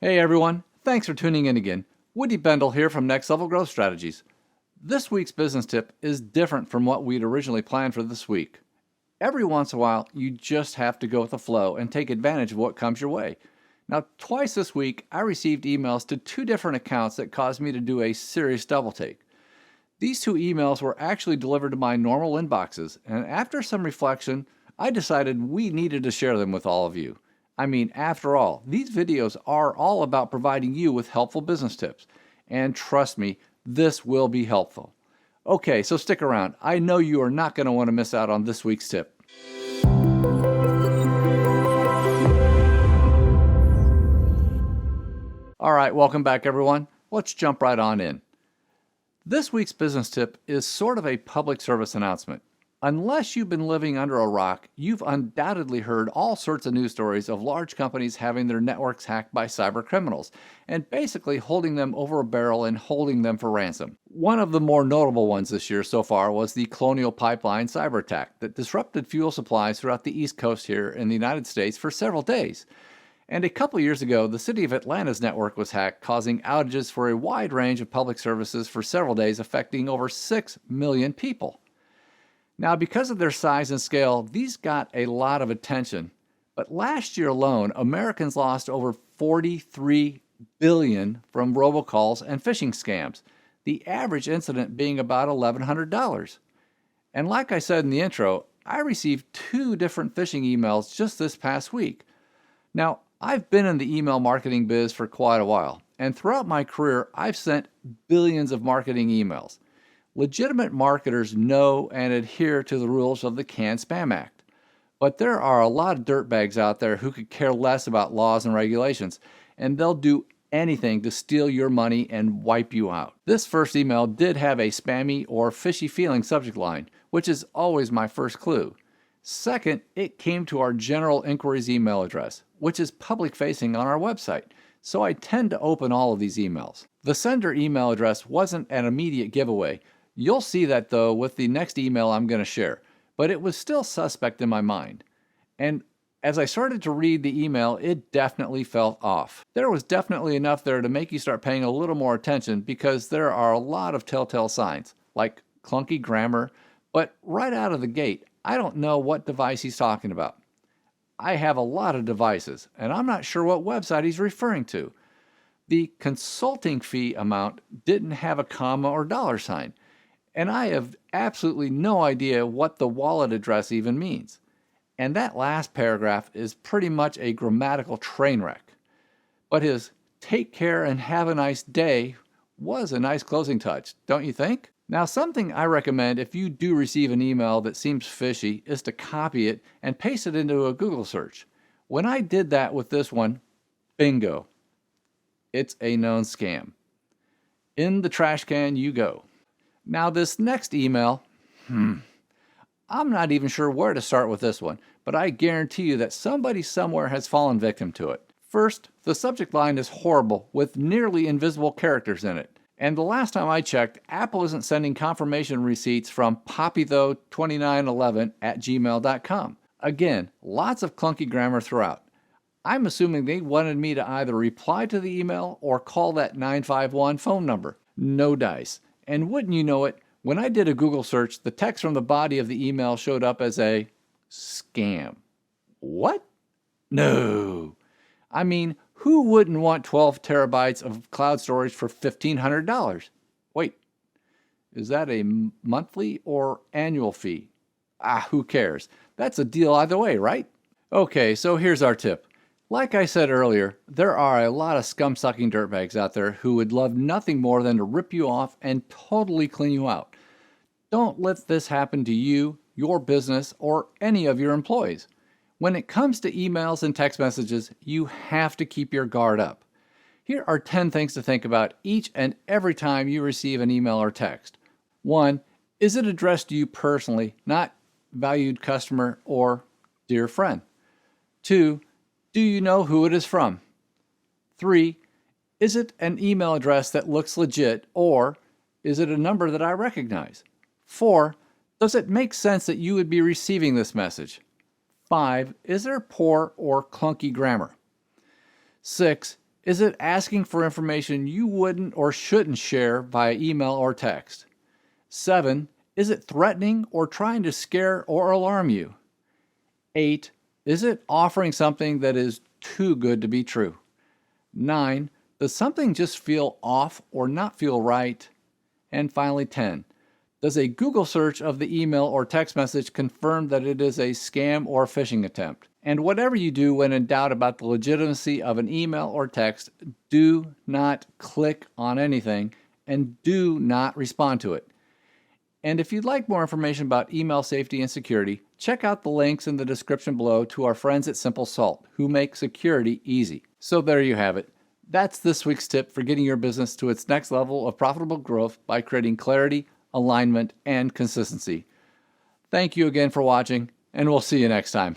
Hey everyone, thanks for tuning in again. Woody Bendle here from Next Level Growth Strategies. This week's business tip is different from what we'd originally planned for this week. Every once in a while, you just have to go with the flow and take advantage of what comes your way. Now, twice this week, I received emails to two different accounts that caused me to do a serious double take. These two emails were actually delivered to my normal inboxes, and after some reflection, I decided we needed to share them with all of you. I mean, after all, these videos are all about providing you with helpful business tips. And trust me, this will be helpful. Okay, so stick around. I know you are not going to want to miss out on this week's tip. All right, welcome back everyone. Let's jump right on in. This week's business tip is sort of a public service announcement. Unless you've been living under a rock, you've undoubtedly heard all sorts of news stories of large companies having their networks hacked by cyber criminals and basically holding them over a barrel and holding them for ransom. One of the more notable ones this year so far was the Colonial Pipeline cyber attack that disrupted fuel supplies throughout the East Coast here in the United States for several days. And a couple years ago, the city of Atlanta's network was hacked, causing outages for a wide range of public services for several days, affecting over 6 million people. Now, because of their size and scale, these got a lot of attention. But last year alone, Americans lost over $43 billion from robocalls and phishing scams, the average incident being about $1,100. And like I said in the intro, I received two different phishing emails just this past week. Now, I've been in the email marketing biz for quite a while, and throughout my career, I've sent billions of marketing emails. Legitimate marketers know and adhere to the rules of the Can-Spam Act. But there are a lot of dirtbags out there who could care less about laws and regulations, and they'll do anything to steal your money and wipe you out. This first email did have a spammy or fishy feeling subject line, which is always my first clue. Second, it came to our general inquiries email address, which is public-facing on our website, so I tend to open all of these emails. The sender email address wasn't an immediate giveaway. You'll see that though with the next email I'm going to share, but it was still suspect in my mind. And as I started to read the email, it definitely felt off. There was definitely enough there to make you start paying a little more attention because there are a lot of telltale signs, like clunky grammar, but right out of the gate, I don't know what device he's talking about. I have a lot of devices, and I'm not sure what website he's referring to. The consulting fee amount didn't have a comma or dollar sign. And I have absolutely no idea what the wallet address even means. And that last paragraph is pretty much a grammatical train wreck. But his "take care and have a nice day" was a nice closing touch, don't you think? Now, something I recommend if you do receive an email that seems fishy is to copy it and paste it into a Google search. When I did that with this one, bingo. It's a known scam. In the trash can you go. Now this next email, I'm not even sure where to start with this one, but I guarantee you that somebody somewhere has fallen victim to it. First, the subject line is horrible with nearly invisible characters in it. And the last time I checked, Apple isn't sending confirmation receipts from poppythough2911@gmail.com. Again, lots of clunky grammar throughout. I'm assuming they wanted me to either reply to the email or call that 951 phone number. No dice. And wouldn't you know it, when I did a Google search, the text from the body of the email showed up as a scam. What? No. I mean, who wouldn't want 12 terabytes of cloud storage for $1,500? Wait, is that a monthly or annual fee? Who cares? That's a deal either way, right? Okay, so here's our tip. Like I said earlier, there are a lot of scum-sucking dirtbags out there who would love nothing more than to rip you off and totally clean you out. Don't let this happen to you, your business, or any of your employees. When it comes to emails and text messages, you have to keep your guard up. Here are 10 things to think about each and every time you receive an email or text. 1. Is it addressed to you personally, not valued customer or dear friend? 2. Do you know who it is from? 3. Is it an email address that looks legit, or is it a number that I recognize? 4. Does it make sense that you would be receiving this message? 5. Is there poor or clunky grammar? 6. Is it asking for information you wouldn't or shouldn't share via email or text? 7. Is it threatening or trying to scare or alarm you? 8. Is it offering something that is too good to be true? 9. Does something just feel off or not feel right? And finally, 10. Does a Google search of the email or text message confirm that it is a scam or phishing attempt? And whatever you do when in doubt about the legitimacy of an email or text, do not click on anything and do not respond to it. And if you'd like more information about email safety and security, check out the links in the description below to our friends at Simple Salt, who make security easy. So there you have it. That's this week's tip for getting your business to its next level of profitable growth by creating clarity, alignment, and consistency. Thank you again for watching, and we'll see you next time.